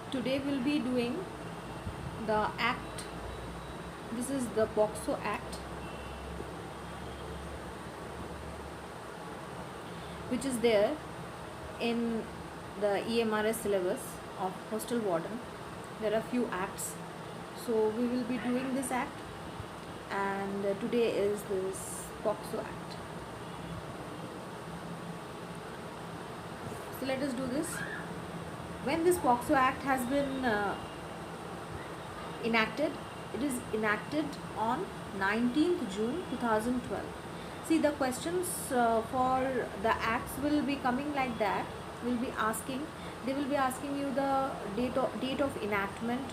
Today we'll be doing the act. This is the POCSO Act, which is there in the EMRS syllabus of hostel warden. There are few acts, so we will be doing this act, and today is this POCSO Act. So let us do this. When this POCSO Act has been enacted, it is enacted on 19th June 2012. See, the questions for the acts will be coming like that. They will be asking you the date of enactment.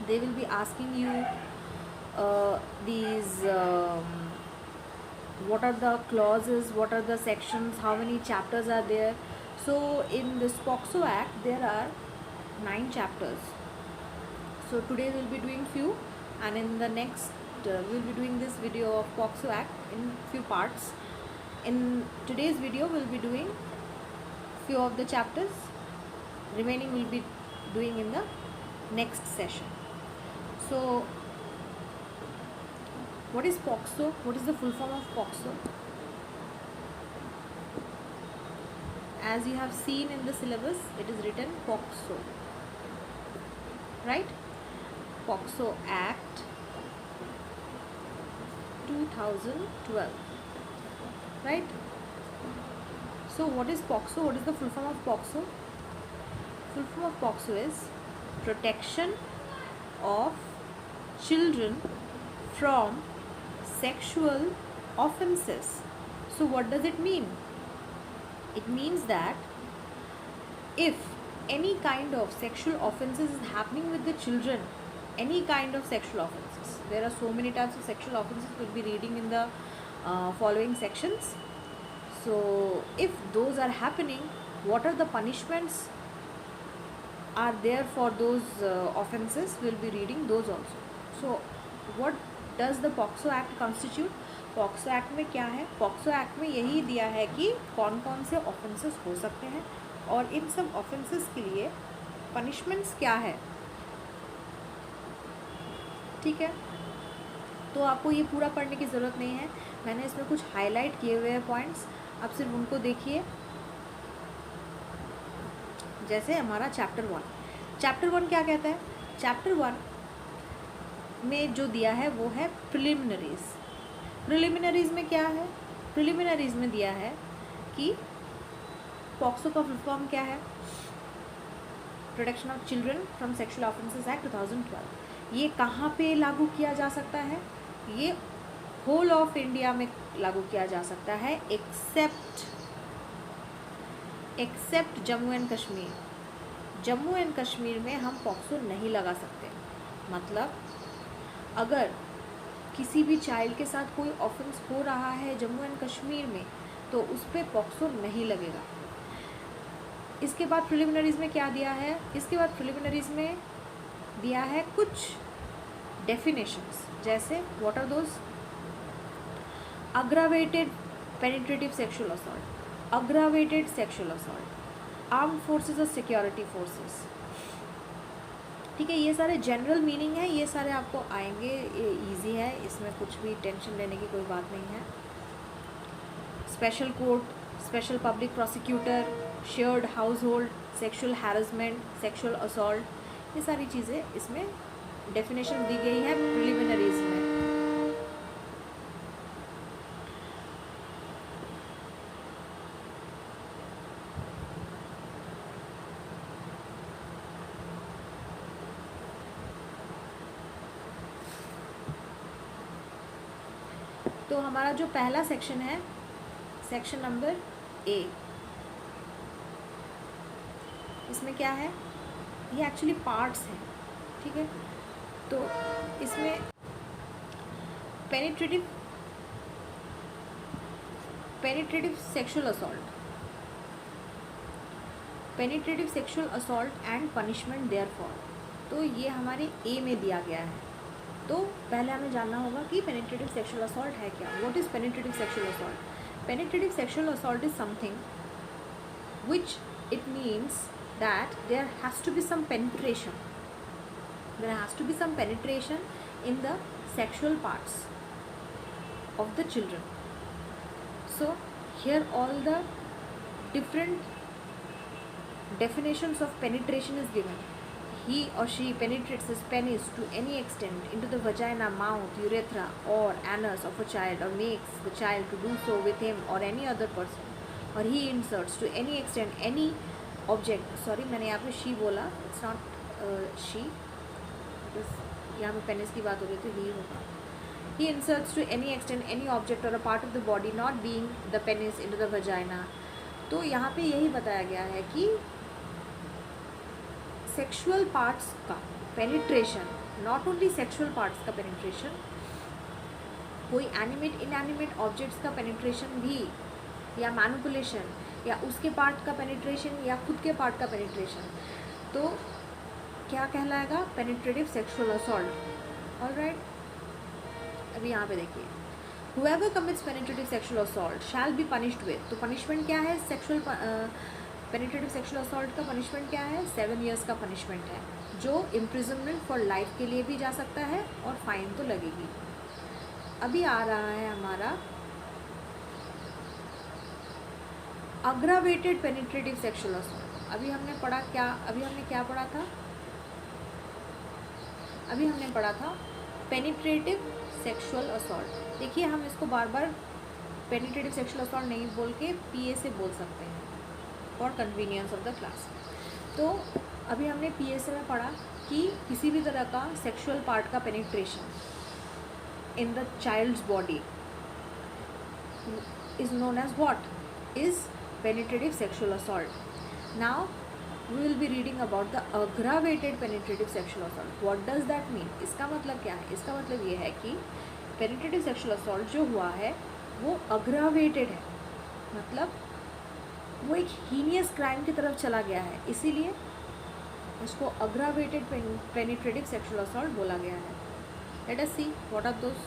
They will be asking you these what are the clauses, what are the sections, how many chapters are there. So in this POCSO Act there are 9 chapters. So today we'll be doing few, and in the next we'll be doing this video of POCSO Act in few parts. In today's video we'll be doing few of the chapters, remaining we'll be doing in the next session. So what is POCSO? What is the full form of POCSO? As you have seen in the syllabus, it is written POCSO, right? POCSO Act 2012, right? So what is POCSO? What is the full form of POCSO? Full form of POCSO is Protection of Children from Sexual Offences. So what does it mean? It means that if any kind of sexual offences is happening with the children, any kind of sexual offences, there are so many types of sexual offences we'll be reading in the following sections. So if those are happening, what are the punishments are there for those offences? We'll be reading those also. So what does the POCSO Act constitute? POCSO act में क्या है? POCSO act में यही दिया है कि कौन कौन से ऑफेंसेस हो सकते हैं और इन सब ऑफेंसेस के लिए पनिशमेंट्स क्या है. ठीक है, तो आपको ये पूरा पढ़ने की ज़रूरत नहीं है. मैंने इसमें कुछ हाईलाइट किए हुए हैं पॉइंट्स, आप सिर्फ उनको देखिए. जैसे हमारा चैप्टर 1 क्या कहता है? चैप्टर 1 में जो दिया है वो है प्रिलिमिनरीज. प्रिलिमिनरीज में क्या है? प्रिलिमिनरीज में दिया है कि पॉक्सो का फुल फॉर्म क्या है? Protection of children from sexual offences act 2012. ये कहाँ पे लागू किया जा सकता है? ये होल ऑफ इंडिया में लागू किया जा सकता है, except Jammu and Kashmir. Jammu and Kashmir में हम पॉक्सो नहीं लगा सकते. मतलब अगर किसी भी चाइल्ड के साथ कोई ऑफेंस हो रहा है जम्मू एंड कश्मीर में, तो उस पर पॉक्सो नहीं लगेगा. इसके बाद प्रिलिमिनरीज में क्या दिया है? इसके बाद प्रिलिमिनरीज में दिया है कुछ डेफिनेशंस. जैसे what are those? Aggravated penetrative sexual assault, aggravated sexual assault, armed forces और सिक्योरिटी फोर्सेस. ठीक है, ये सारे जनरल मीनिंग है, ये सारे आपको आएंगे, ये इजी है, इसमें कुछ भी टेंशन लेने की कोई बात नहीं है. Special court, special public prosecutor, shared house hold, sexual harassment, sexual assault, ये सारी चीज़ें इसमें डेफिनेशन दी गई है प्रिलिमिनरीज में. तो हमारा जो पहला सेक्शन है, सेक्शन नंबर ए, इसमें क्या है? ये एक्चुअली पार्ट्स हैं. ठीक है, तो इसमें penetrative sexual assault and punishment therefore. तो ये हमारे ए में दिया गया है. तो पहले हमें जानना होगा कि पेनिट्रेटिव सेक्सुअल असॉल्ट है क्या. What is penetrative sexual assault? Penetrative sexual assault is something which it means that there has to be some penetration. There has to be some penetration in the sexual parts of the children. So here all the different definitions of penetration is given. He or she penetrates his penis to any extent into the vagina, mouth, urethra or anus of a child, or makes the child to do so with him or any other person, or he inserts to any extent any object. Sorry, मैंने यहाँ पे she बोला, it's not she, यहाँ पे penis की बात हो रही थी, he होगा. He inserts to any extent any object or a part of the body not being the penis into the vagina. तो यहाँ पे यही बताया गया है कि सेक्सुअल पार्ट्स का penetration, not only sexual parts का पेनिट्रेशन, कोई एनिमेट इनएनिमेट ऑब्जेक्ट्स का पेनिट्रेशन भी, या मैनिपुलेशन, या उसके पार्ट का पेनिट्रेशन, या खुद के पार्ट का पेनिट्रेशन, तो क्या कहलाएगा? Penetrative sexual assault. ऑलराइट, अभी यहाँ पे देखिए, whoever commits penetrative sexual assault shall be punished with. तो पनिशमेंट क्या है? सेक्सुअल पेनिट्रेटिव सेक्सुअल असॉल्ट का पनिशमेंट क्या है? 7 years का पनिशमेंट है, जो इम्प्रिजनमेंट फॉर लाइफ के लिए भी जा सकता है और फाइन तो लगेगी. अभी आ रहा है हमारा अग्रावेटेड पेनिट्रेटिव सेक्सुअल असॉल्ट. अभी हमने पढ़ा क्या? अभी हमने क्या पढ़ा था? अभी हमने पढ़ा था पेनिट्रेटिव सेक्सुअल असॉल्ट. देखिए, हम इसको बार बार पेनिट्रेटिव सेक्सुअल असॉल्ट नहीं बोल के PA से बोल सकते हैं for convenience of the class. तो अभी हमने PSA में पढ़ा कि किसी भी तरह का सेक्सुअल पार्ट का penetration in the child's body is known as what? Is penetrative sexual assault. Now we will be reading about the aggravated penetrative sexual assault. What does that mean? इसका मतलब क्या है? इसका मतलब ये है कि penetrative sexual assault जो हुआ है वो aggravated है, मतलब वो एक heinous crime की तरफ चला गया है, इसीलिए उसको aggravated penetrative sexual assault बोला गया है. Let us see what are those.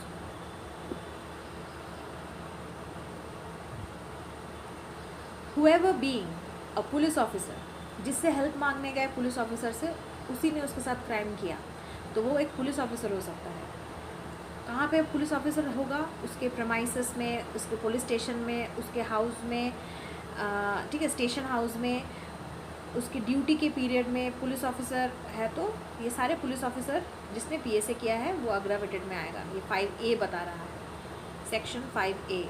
Whoever being a police officer, जिससे हेल्प मांगने गए पुलिस ऑफिसर से, उसी ने उसके साथ क्राइम किया, तो वो एक पुलिस ऑफिसर हो सकता है. कहाँ पे पुलिस ऑफिसर होगा? उसके प्रेमाइसेस में, उसके पुलिस स्टेशन में, उसके हाउस में, ठीक है, स्टेशन हाउस में, उसकी ड्यूटी के पीरियड में पुलिस ऑफिसर है. तो ये सारे पुलिस ऑफिसर जिसने PSA किया है वो अग्रावेटेड में आएगा. ये 5A बता रहा है, सेक्शन 5A.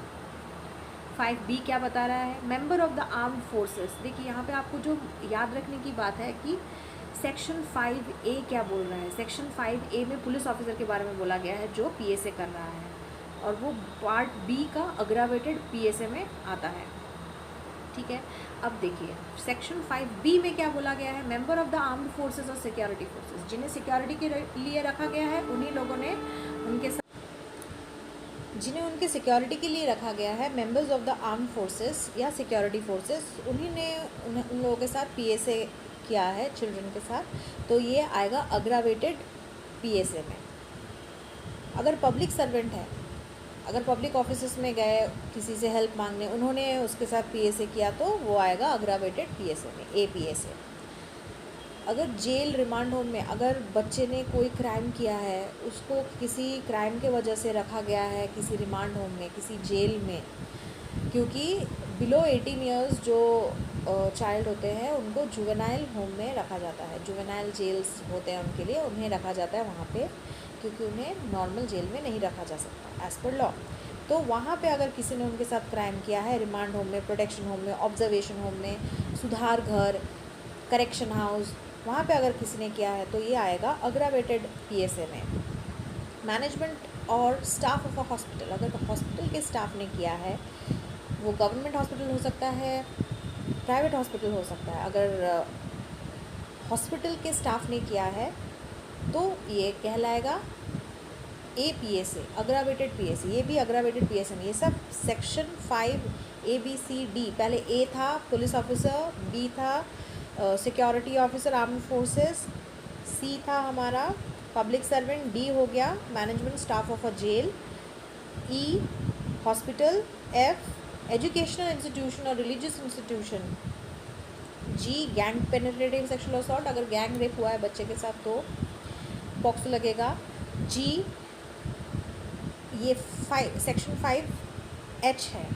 5B क्या बता रहा है? Member of the armed forces. देखिए, यहाँ पे आपको जो याद रखने की बात है कि सेक्शन 5A क्या बोल रहा है. सेक्शन 5A में पुलिस ऑफिसर के बारे में बोला गया है जो PSA कर रहा है, और वो पार्ट B का अग्रावेटेड PSA में आता है. ठीक है, अब देखिए सेक्शन 5B में क्या बोला गया है? Member of the armed forces और सिक्योरिटी फोर्सेस, जिन्हें सिक्योरिटी के लिए रखा गया है, उन्हीं लोगों ने जिन्हें उनके सिक्योरिटी के लिए रखा गया है, members of the armed forces या सिक्योरिटी फोर्सेस, उन्हीं ने उन लोगों के साथ PSA किया है चिल्ड्रन के साथ, तो ये आएगा अग्रावेटेड PSA में. अगर पब्लिक सर्वेंट है, अगर पब्लिक ऑफिस में गए किसी से हेल्प मांगने, उन्होंने उसके साथ PSA किया, तो वो आएगा अग्रावेटेड PSA में, APSA. अगर जेल रिमांड होम में अगर बच्चे ने कोई क्राइम किया है, उसको किसी क्राइम के वजह से रखा गया है किसी रिमांड होम में, किसी जेल में, क्योंकि बिलो 18 ईयर्स जो चाइल्ड होते हैं उनको जुवेनाइल होम में रखा जाता है. जुवेनाइल जेल्स होते हैं उनके लिए, उन्हें रखा जाता है वहाँ पे, क्योंकि उन्हें नॉर्मल जेल में नहीं रखा जा सकता एज़ पर लॉ. तो वहाँ पे अगर किसी ने उनके साथ क्राइम किया है, रिमांड होम में, प्रोटेक्शन होम में, ऑब्जर्वेशन होम में, सुधार घर, करेक्शन हाउस, वहाँ पे अगर किसी ने किया है, तो ये आएगा अग्रावेटेड PSA में. मैनेजमेंट और स्टाफ ऑफ अ हॉस्पिटल, अगर हॉस्पिटल के स्टाफ ने किया है, वो गवर्नमेंट हॉस्पिटल हो सकता है, प्राइवेट हॉस्पिटल हो सकता है, अगर हॉस्पिटल के स्टाफ ने किया है तो ये कहलाएगा APSA, अग्रावेटेड PSA. ये भी अग्रावेटेड PSA में. ये सब सेक्शन 5ABCD, पहले A था पुलिस ऑफिसर, B था security officer armed forces, C था हमारा पब्लिक सर्वेंट, D हो गया management staff of a jail, E hospital, F educational institution और religious institution, G gang penetrative sexual assault, अगर gang rape हुआ है बच्चे के साथ तो पॉक्सो लगेगा। जी ये सेक्शन 5H है,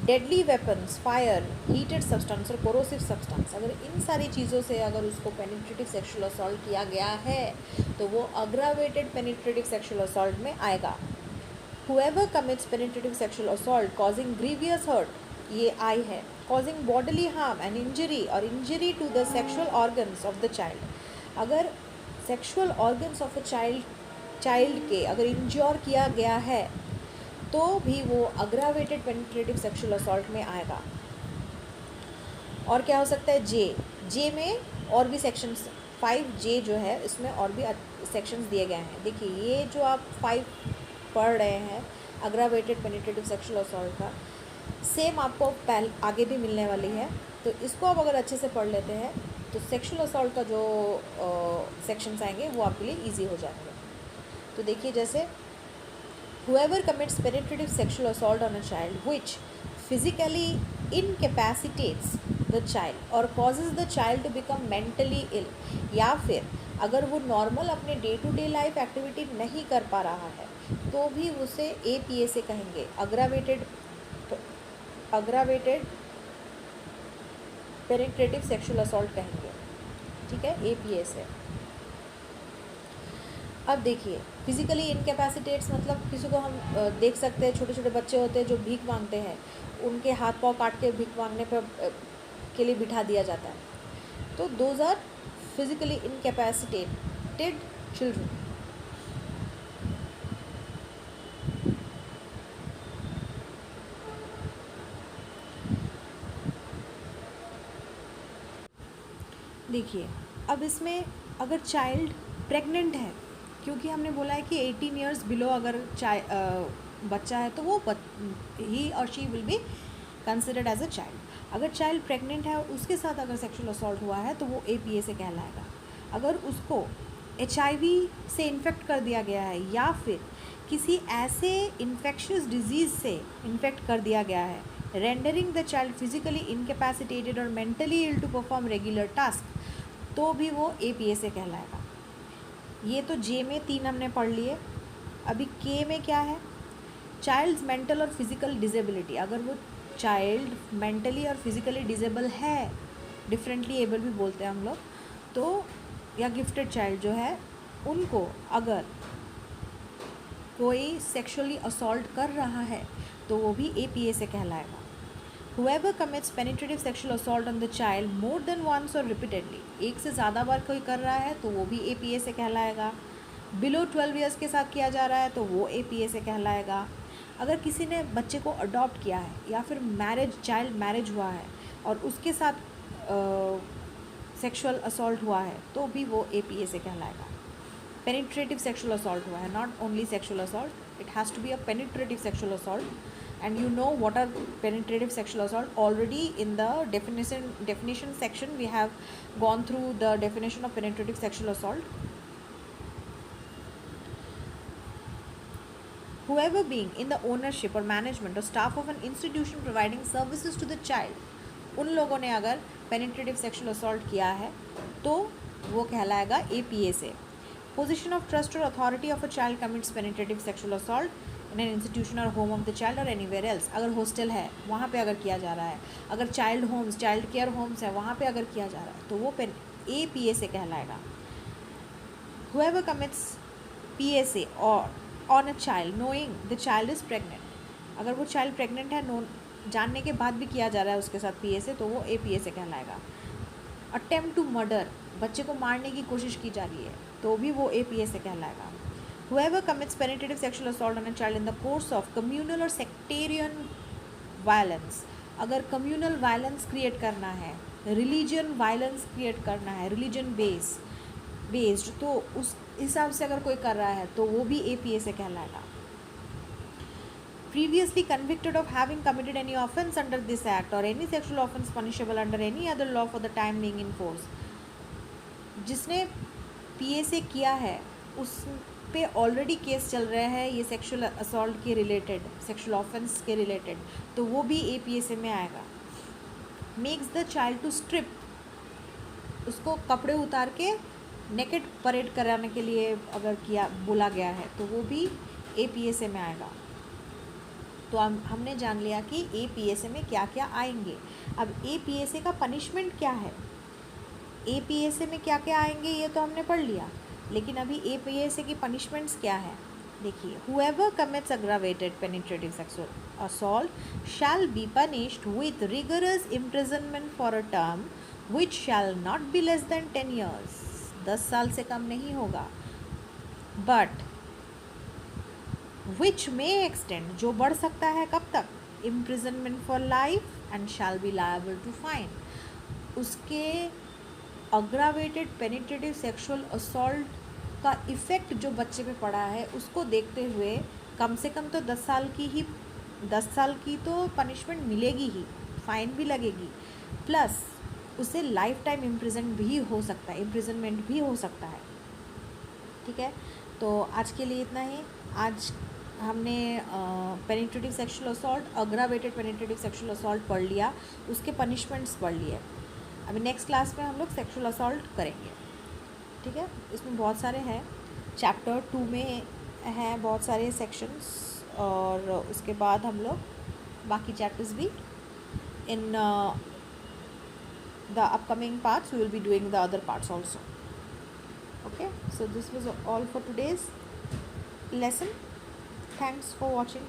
deadly weapons, fire, heated substance और कोरोसिव सब्सटेंस, अगर इन सारी चीज़ों से अगर उसको पेनिट्रेटिव सेक्सुअल असॉल्ट किया गया है तो वो अग्रावेटेड पेनिट्रेटिव सेक्सुअल असॉल्ट में आएगा। Whoever commits penetrative sexual assault causing grievous hurt, ये आई है, causing bodily harm and injury और injury to the sexual organs of the child, अगर sexual organs of a child के अगर इंज्योर किया गया है तो भी वो अग्रावेटेड पेनिट्रेटिव सेक्सुअल असॉल्ट में आएगा। और क्या हो सकता है, जे में और भी सेक्शंस 5J जो है इसमें और भी सेक्शंस दिए गए हैं। देखिए ये जो आप 5 पढ़ रहे हैं अग्रावेटेड पेनिट्रेटिव सेक्सुअल असॉल्ट का, सेम आपको आगे भी मिलने वाली है, तो इसको आप अगर अच्छे से पढ़ लेते हैं तो सेक्सुअल असॉल्ट का जो सेक्शंस आएंगे वो आपके लिए इजी हो जाएंगे। तो देखिए जैसे whoever commits penetrative sexual assault on a child which physically incapacitates the child or causes the child to become mentally ill, या फिर अगर वो नॉर्मल अपने day to day life activity नहीं कर पा रहा है तो भी उसे APA से कहेंगे, अग्रावेटेड पेनिट्रेटिव सेक्सुअल असॉल्ट कहेंगे, ठीक है, APA से। अब देखिए फिजिकली इनकेपेसिटेट्स मतलब किसी को हम देख सकते हैं, छोटे छोटे बच्चे होते हैं जो भीख मांगते हैं, उनके हाथ पाँव काट के भीख मांगने पर के लिए बिठा दिया जाता है, तो those are physically incapacitated children. देखिए अब इसमें अगर चाइल्ड प्रेग्नेंट है, क्योंकि हमने बोला है कि 18 ईयर्स बिलो अगर बच्चा है तो वो ही और she will be considered as a child. अगर चाइल्ड प्रेग्नेंट है और उसके साथ अगर सेक्सुअल असॉल्ट हुआ है तो वो APA से कहलाएगा। अगर उसको HIV से इन्फेक्ट कर दिया गया है या फिर किसी ऐसे इन्फेक्शियस डिजीज़ से इन्फेक्ट कर दिया गया है, rendering the child physically incapacitated और mentally ill to perform regular task, तो भी वो APA से कहलाएगा। ये तो J में 3 हमने पढ़ लिए। अभी K में क्या है, चाइल्ड्स मेंटल और फिजिकल डिसेबिलिटी, अगर वो चाइल्ड मेंटली और फिजिकली डिसेबल है, डिफरेंटली एबल भी बोलते हैं हम लोग, तो या गिफ्टेड चाइल्ड जो है उनको अगर कोई सेक्सुअली असॉल्ट कर रहा है तो वो भी APA से कहलाएगा। Whoever commits penetrative sexual assault on the child more than once or repeatedly, एक से ज़्यादा बार कोई कर रहा है तो वो भी APA से कहलाएगा। बिलो 12 ईयर्स के साथ किया जा रहा है तो वो APA से कहलाएगा। अगर किसी ने बच्चे को अडॉप्ट किया है या फिर चाइल्ड मैरिज हुआ है और उसके साथ सेक्सुअल असॉल्ट हुआ है तो भी वो APA से कहलाएगा। पेनिट्रेटिव सेक्सुअल असॉल्ट हुआ है, not only sexual assault, it has to be a penetrative sexual assault. And you know what are penetrative sexual assault already in the definition section. We have gone through the definition of penetrative sexual assault. Whoever being in the ownership or management or staff of an institution providing services to the child, उन लोगों ने अगर penetrative sexual assault किया है तो वो कहलाएगा APA से। Position of trust or authority of a child commits penetrative sexual assault in an institution और होम ऑफ द चाइल्ड और एनीवेयर एल्स, अगर हॉस्टल है वहाँ पे अगर किया जा रहा है, अगर child homes child care homes है वहाँ पे अगर किया जा रहा है तो वो APA से कहलाएगा। Whoever commits PSA और on a child knowing the child is pregnant, अगर वो चाइल्ड प्रेग्नेंट है जानने के बाद भी किया जा रहा है उसके साथ PSA तो वो APA से कहलाएगा। अटेम्प्ट टू मर्डर, बच्चे को मारने की कोशिश की जा रही है तो भी वो APA से कहलाएगा। Whoever commits penetrative sexual assault on a child in the course of communal or sectarian violence, अगर communal violence create करना है, religion violence create करना है, religion based, तो उस हिसाब से अगर कोई कर रहा है तो वो भी APA से कहलाएगा। Previously convicted of having committed any offence under this act or any sexual offence punishable under any other law for the time being in force, जिसने PSA किया है उस पे ऑलरेडी केस चल रहे हैं ये सेक्सुअल असॉल्ट के रिलेटेड, सेक्सुअल ऑफेंस के रिलेटेड, तो वो भी APA से में आएगा। Makes the child to strip उसको कपड़े उतार के नेकेड परेड कराने के लिए अगर किया बोला गया है तो वो भी APSA में आएगा। तो हमने जान लिया कि APSA में क्या क्या आएंगे। अब APSA का पनिशमेंट क्या है, APSA में क्या क्या आएंगे ये तो हमने पढ़ लिया, लेकिन अभी APSA की पनिशमेंट्स क्या है देखिए। whoever commits aggravated penetrative sexual assault shall be punished with rigorous imprisonment for a term which shall not be less than 10 years, 10 साल से कम नहीं होगा, but which may extend, जो बढ़ सकता है कब तक, imprisonment for life and shall be liable to fine। उसके अग्रावेटेड पेनिट्रेटिव सेक्सुअल असॉल्ट का इफ़ेक्ट जो बच्चे पे पड़ा है उसको देखते हुए कम से कम तो 10 साल की तो पनिशमेंट मिलेगी ही, फाइन भी लगेगी, प्लस उसे लाइफ टाइम इम्प्रिजनमेंट भी हो सकता है। ठीक है, तो आज के लिए इतना ही। आज हमने penetrative sexual assault, aggravated penetrative sexual assault पढ़ लिया, उसके पनिशमेंट्स पढ़ लिए। अभी नेक्स्ट क्लास में हम लोग सेक्सुअल असॉल्ट करेंगे। ठीक है, इसमें बहुत सारे हैं, चैप्टर 2 में हैं बहुत सारे सेक्शंस, और उसके बाद हम लोग बाकी चैप्टर्स भी in the upcoming parts we will be doing the other parts also. Okay, so this was all for today's lesson. Thanks for watching.